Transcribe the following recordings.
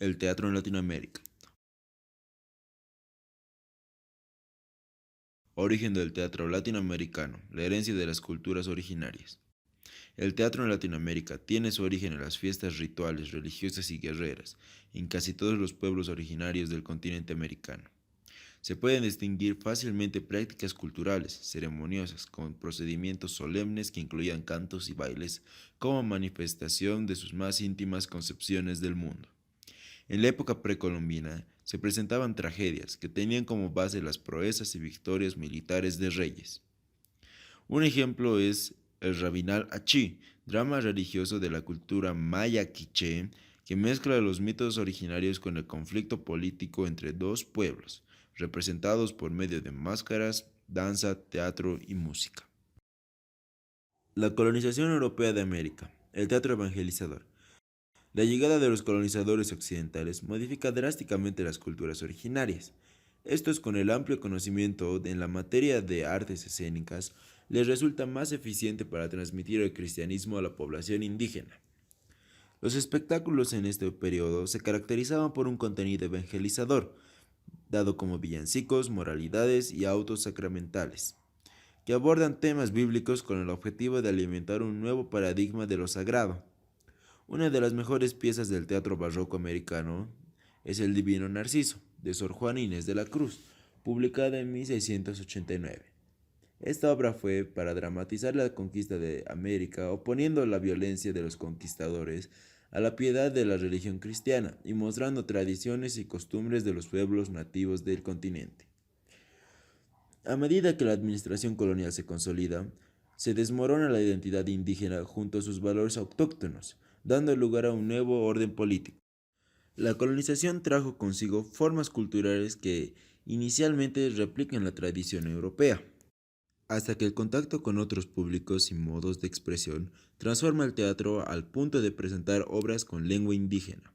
El teatro en Latinoamérica. Origen del teatro latinoamericano, la herencia de las culturas originarias. El teatro en Latinoamérica tiene su origen en las fiestas rituales, religiosas y guerreras, en casi todos los pueblos originarios del continente americano. Se pueden distinguir fácilmente prácticas culturales, ceremoniosas, con procedimientos solemnes que incluían cantos y bailes, como manifestación de sus más íntimas concepciones del mundo. En la época precolombina se presentaban tragedias que tenían como base las proezas y victorias militares de reyes. Un ejemplo es el Rabinal Achí, drama religioso de la cultura maya quiché que mezcla los mitos originarios con el conflicto político entre dos pueblos, representados por medio de máscaras, danza, teatro y música. La colonización europea de América, el teatro evangelizador. La llegada de los colonizadores occidentales modifica drásticamente las culturas originarias. Estos, con el amplio conocimiento en la materia de artes escénicas, les resulta más eficiente para transmitir el cristianismo a la población indígena. Los espectáculos en este periodo se caracterizaban por un contenido evangelizador, dado como villancicos, moralidades y autos sacramentales, que abordan temas bíblicos con el objetivo de alimentar un nuevo paradigma de lo sagrado. Una de las mejores piezas del teatro barroco americano es El Divino Narciso, de Sor Juana Inés de la Cruz, publicada en 1689. Esta obra fue para dramatizar la conquista de América, oponiendo la violencia de los conquistadores a la piedad de la religión cristiana y mostrando tradiciones y costumbres de los pueblos nativos del continente. A medida que la administración colonial se consolida, se desmorona la identidad indígena junto a sus valores autóctonos, dando lugar a un nuevo orden político. La colonización trajo consigo formas culturales que inicialmente replican la tradición europea, hasta que el contacto con otros públicos y modos de expresión transforma el teatro al punto de presentar obras con lengua indígena,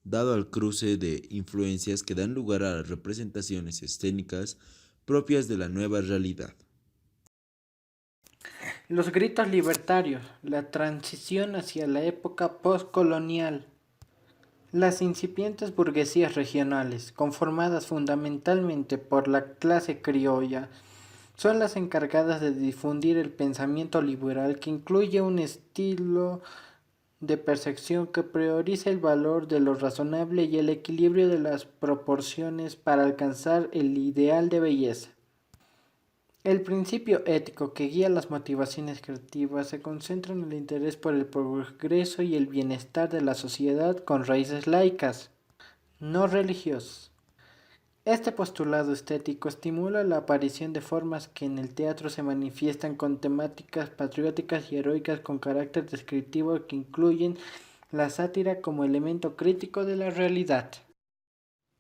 dado al cruce de influencias que dan lugar a las representaciones escénicas propias de la nueva realidad. Los gritos libertarios, la transición hacia la época postcolonial. Las incipientes burguesías regionales, conformadas fundamentalmente por la clase criolla, son las encargadas de difundir el pensamiento liberal que incluye un estilo de percepción que prioriza el valor de lo razonable y el equilibrio de las proporciones para alcanzar el ideal de belleza. El principio ético que guía las motivaciones creativas se concentra en el interés por el progreso y el bienestar de la sociedad con raíces laicas, no religiosas. Este postulado estético estimula la aparición de formas que en el teatro se manifiestan con temáticas patrióticas y heroicas con carácter descriptivo que incluyen la sátira como elemento crítico de la realidad.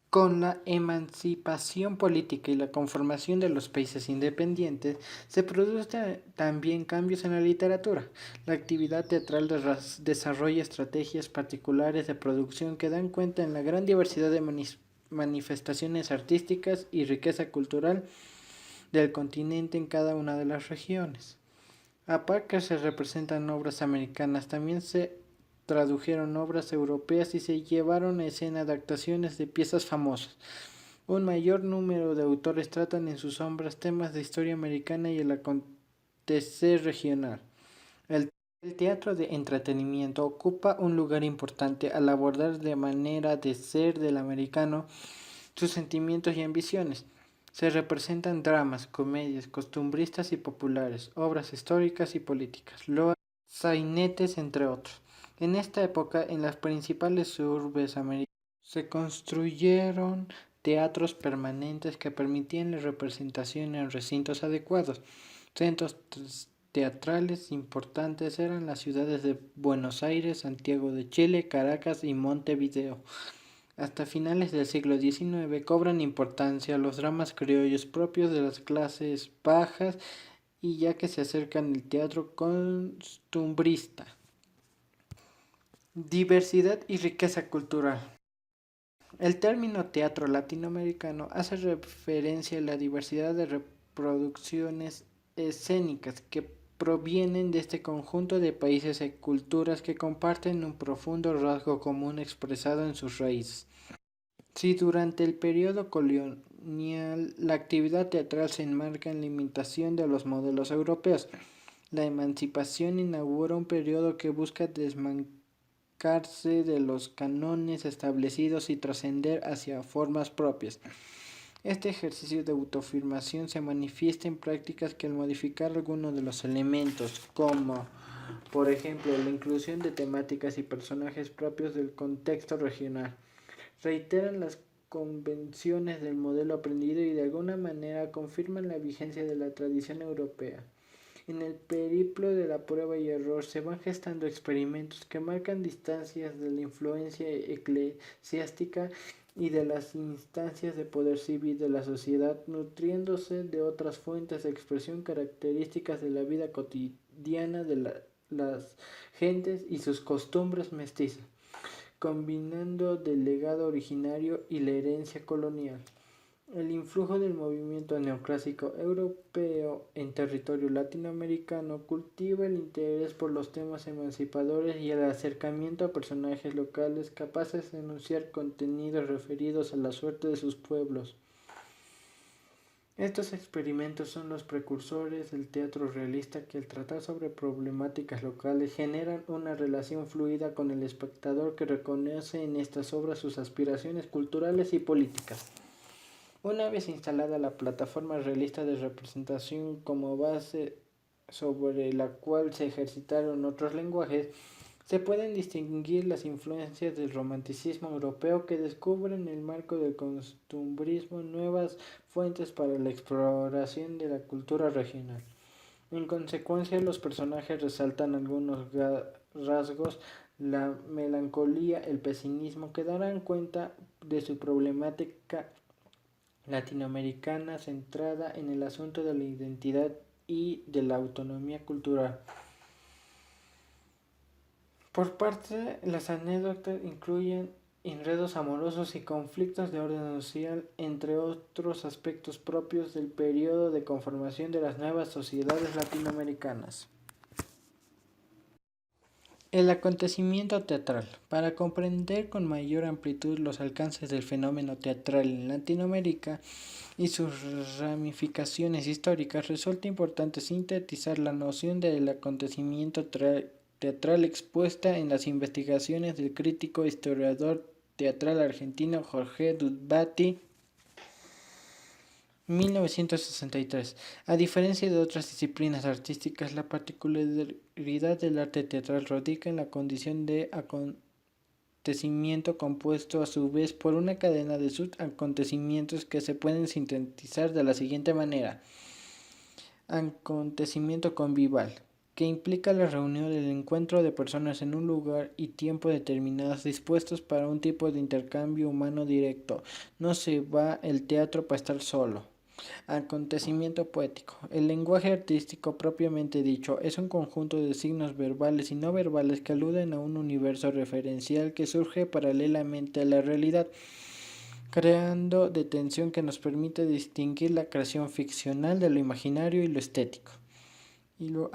Con la emancipación política y la conformación de los países independientes, se producen también cambios en la literatura. La actividad teatral desarrolla estrategias particulares de producción que dan cuenta en la gran diversidad de manifestaciones artísticas y riqueza cultural del continente en cada una de las regiones. Aparte que se representan obras americanas, también se tradujeron obras europeas y se llevaron a escena adaptaciones de piezas famosas. Un mayor número de autores tratan en sus obras temas de historia americana y el acontecer regional. El teatro de entretenimiento ocupa un lugar importante al abordar de manera de ser del americano sus sentimientos y ambiciones. Se representan dramas, comedias, costumbristas y populares, obras históricas y políticas, loas, sainetes, entre otros. En esta época, en las principales urbes americanas, se construyeron teatros permanentes que permitían la representación en recintos adecuados. Centros teatrales importantes eran las ciudades de Buenos Aires, Santiago de Chile, Caracas y Montevideo. Hasta finales del siglo XIX cobran importancia los dramas criollos propios de las clases bajas y ya que se acercan el teatro costumbrista. Diversidad y riqueza cultural. El término teatro latinoamericano hace referencia a la diversidad de reproducciones escénicas que provienen de este conjunto de países y culturas que comparten un profundo rasgo común expresado en sus raíces. Si durante el periodo colonial la actividad teatral se enmarca en la imitación de los modelos europeos, la emancipación inaugura un periodo que busca desmarcarse de los cánones establecidos y trascender hacia formas propias. Este ejercicio de autoafirmación se manifiesta en prácticas que al modificar algunos de los elementos, como por ejemplo la inclusión de temáticas y personajes propios del contexto regional, reiteran las convenciones del modelo aprendido y de alguna manera confirman la vigencia de la tradición europea. En el periplo de la prueba y error se van gestando experimentos que marcan distancias de la influencia eclesiástica y de las instancias de poder civil de la sociedad, nutriéndose de otras fuentes de expresión características de la vida cotidiana de las gentes y sus costumbres mestizas, combinando del legado originario y la herencia colonial. El influjo del movimiento neoclásico europeo en territorio latinoamericano cultiva el interés por los temas emancipadores y el acercamiento a personajes locales capaces de enunciar contenidos referidos a la suerte de sus pueblos. Estos experimentos son los precursores del teatro realista que al tratar sobre problemáticas locales generan una relación fluida con el espectador que reconoce en estas obras sus aspiraciones culturales y políticas. Una vez instalada la plataforma realista de representación como base sobre la cual se ejercitaron otros lenguajes, se pueden distinguir las influencias del romanticismo europeo que descubre en el marco del costumbrismo nuevas fuentes para la exploración de la cultura regional. En consecuencia, los personajes resaltan algunos rasgos, la melancolía, el pesimismo, que darán cuenta de su problemática latinoamericana centrada en el asunto de la identidad y de la autonomía cultural. Por parte, las anécdotas incluyen enredos amorosos y conflictos de orden social, entre otros aspectos propios del periodo de conformación de las nuevas sociedades latinoamericanas. El acontecimiento teatral. Para comprender con mayor amplitud los alcances del fenómeno teatral en Latinoamérica y sus ramificaciones históricas, resulta importante sintetizar la noción del acontecimiento teatral expuesta en las investigaciones del crítico historiador teatral argentino Jorge Dubatti, 1963. A diferencia de otras disciplinas artísticas, la particularidad del arte teatral radica en la condición de acontecimiento compuesto a su vez por una cadena de subacontecimientos que se pueden sintetizar de la siguiente manera. Acontecimiento convivial, que implica la reunión del encuentro de personas en un lugar y tiempo determinados dispuestos para un tipo de intercambio humano directo. No se va el teatro para estar solo. Acontecimiento poético. El lenguaje artístico propiamente dicho es un conjunto de signos verbales y no verbales que aluden a un universo referencial que surge paralelamente a la realidad, creando de tensión que nos permite distinguir la creación ficcional de lo imaginario y lo estético. Y lo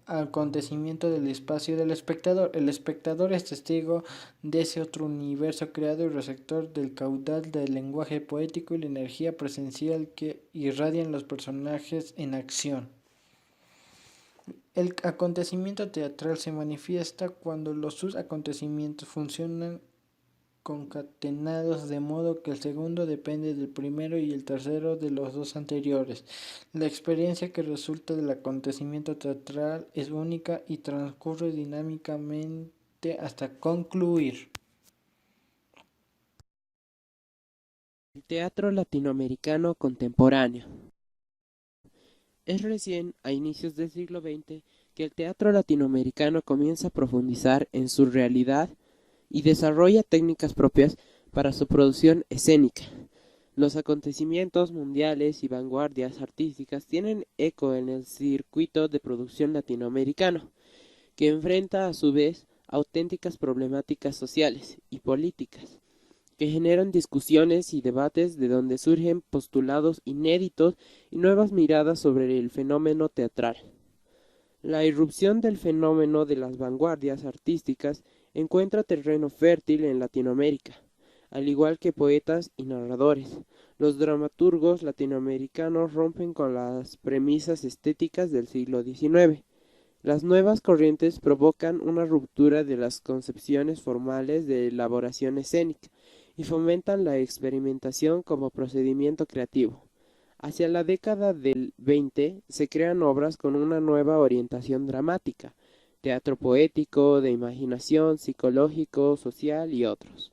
acontecimiento del espacio del espectador. El espectador es testigo de ese otro universo creado y receptor del caudal del lenguaje poético y la energía presencial que irradian los personajes en acción. El acontecimiento teatral se manifiesta cuando los subacontecimientos funcionan concatenados de modo que el segundo depende del primero y el tercero de los dos anteriores. La experiencia que resulta del acontecimiento teatral es única y transcurre dinámicamente hasta concluir. El teatro latinoamericano contemporáneo. Es recién a inicios del siglo XX que el teatro latinoamericano comienza a profundizar en su realidad y desarrolla técnicas propias para su producción escénica. Los acontecimientos mundiales y vanguardias artísticas tienen eco en el circuito de producción latinoamericano, que enfrenta a su vez auténticas problemáticas sociales y políticas, que generan discusiones y debates de donde surgen postulados inéditos y nuevas miradas sobre el fenómeno teatral. La irrupción del fenómeno de las vanguardias artísticas encuentra terreno fértil en Latinoamérica, al igual que poetas y narradores. Los dramaturgos latinoamericanos rompen con las premisas estéticas del siglo XIX. Las nuevas corrientes provocan una ruptura de las concepciones formales de elaboración escénica y fomentan la experimentación como procedimiento creativo. Hacia la década del 20 se crean obras con una nueva orientación dramática, teatro poético, de imaginación, psicológico, social y otros.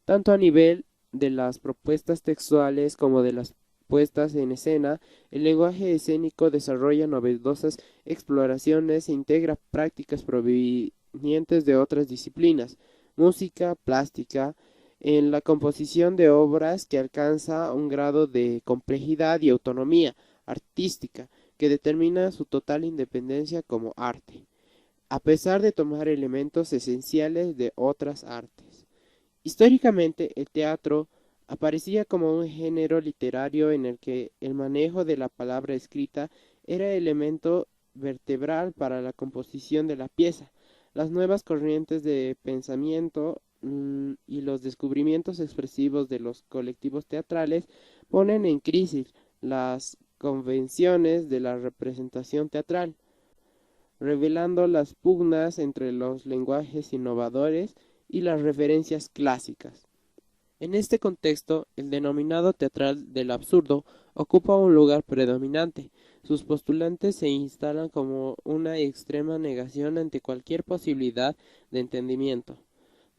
Tanto a nivel de las propuestas textuales como de las puestas en escena, el lenguaje escénico desarrolla novedosas exploraciones e integra prácticas provenientes de otras disciplinas, música, plástica, en la composición de obras que alcanza un grado de complejidad y autonomía artística que determina su total independencia como arte, a pesar de tomar elementos esenciales de otras artes. Históricamente, el teatro aparecía como un género literario en el que el manejo de la palabra escrita era elemento vertebral para la composición de la pieza. Las nuevas corrientes de pensamiento y los descubrimientos expresivos de los colectivos teatrales ponen en crisis las convenciones de la representación teatral, revelando las pugnas entre los lenguajes innovadores y las referencias clásicas. En este contexto, el denominado teatral del absurdo ocupa un lugar predominante. Sus postulantes se instalan como una extrema negación ante cualquier posibilidad de entendimiento.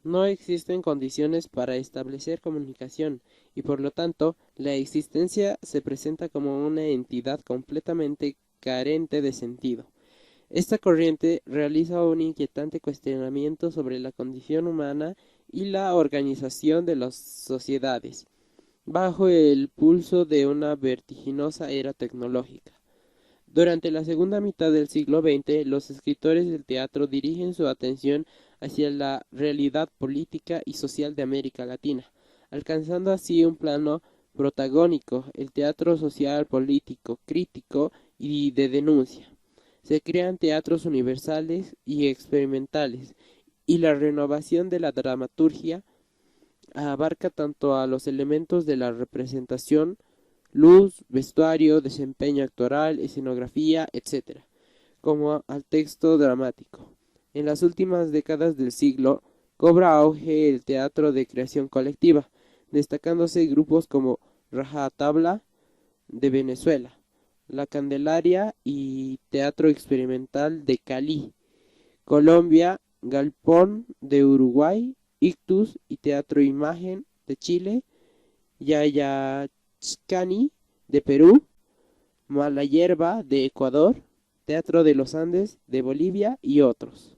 No existen condiciones para establecer comunicación y por lo tanto la existencia se presenta como una entidad completamente carente de sentido. Esta corriente realiza un inquietante cuestionamiento sobre la condición humana y la organización de las sociedades, bajo el pulso de una vertiginosa era tecnológica. Durante la segunda mitad del siglo XX, los escritores del teatro dirigen su atención hacia la realidad política y social de América Latina, alcanzando así un plano protagónico, el teatro social, político, crítico y de denuncia. Se crean teatros universales y experimentales, y la renovación de la dramaturgia abarca tanto a los elementos de la representación, luz, vestuario, desempeño actoral, escenografía, etc., como al texto dramático. En las últimas décadas del siglo cobra auge el teatro de creación colectiva, destacándose grupos como Raja Tabla de Venezuela, La Candelaria y Teatro Experimental de Cali, Colombia, Galpón de Uruguay, Ictus y Teatro Imagen de Chile, Yayachcani de Perú, Malayerba de Ecuador, Teatro de los Andes de Bolivia y otros.